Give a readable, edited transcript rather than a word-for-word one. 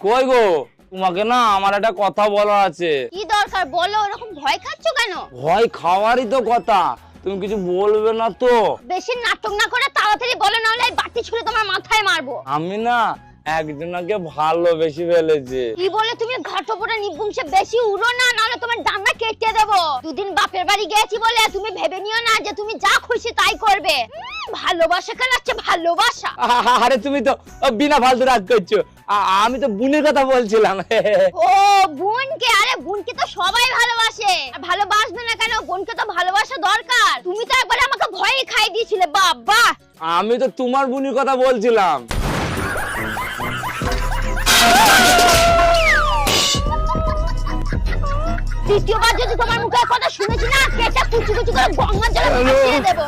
কই গো, তোমাকে না আমার একটা কথা বলার আছে। কি দরকার বলো, ওরকম ভয় খাচ্ছ কেন? ভয় খাওয়ারই তো কথা, তুমি কিছু বলবে না তো? বেশি নাটক না করে তাড়াতাড়ি বলো, না হলে এই বাটি ছুঁড়ে তোমার মাথায় মারবো। আমি না একজনকে ভালোবেসে ফেলেছি। কি বলে তুমি ঘাটপড়া নিপুংসে বেশি উড়ো না, নাহলে তোমার ডান্ডা কেটে দেবো। দুদিন বাপের বাড়ি গেছি বলে তুমি ভেবে নিও না যে তুমি যা খুশি তাই করবে। ভালোবাসা কালাচ্ছে ভালোবাসা। আরে তুমি তো বিনা ফালতু রাগ করছো, আমি তো বোনের কথা বলছিলাম। ও বোনকে? আরে বোনকে তো সবাই ভালোবাসে, আর ভালোবাসবে না কেন? বোনকে তো ভালোবাসা দরকার। তুমি তো একবার আমাকে ভয় খাই দিয়েছিলে বাবা। আমি তো তোমার বোনের কথা বলছিলাম। দ্বিতীয়বার যদি তোমার মুখে কথা শুনেছি না, কেটে কুচি কুচি করে গঙ্গার জলে ভাসিয়ে দেবো।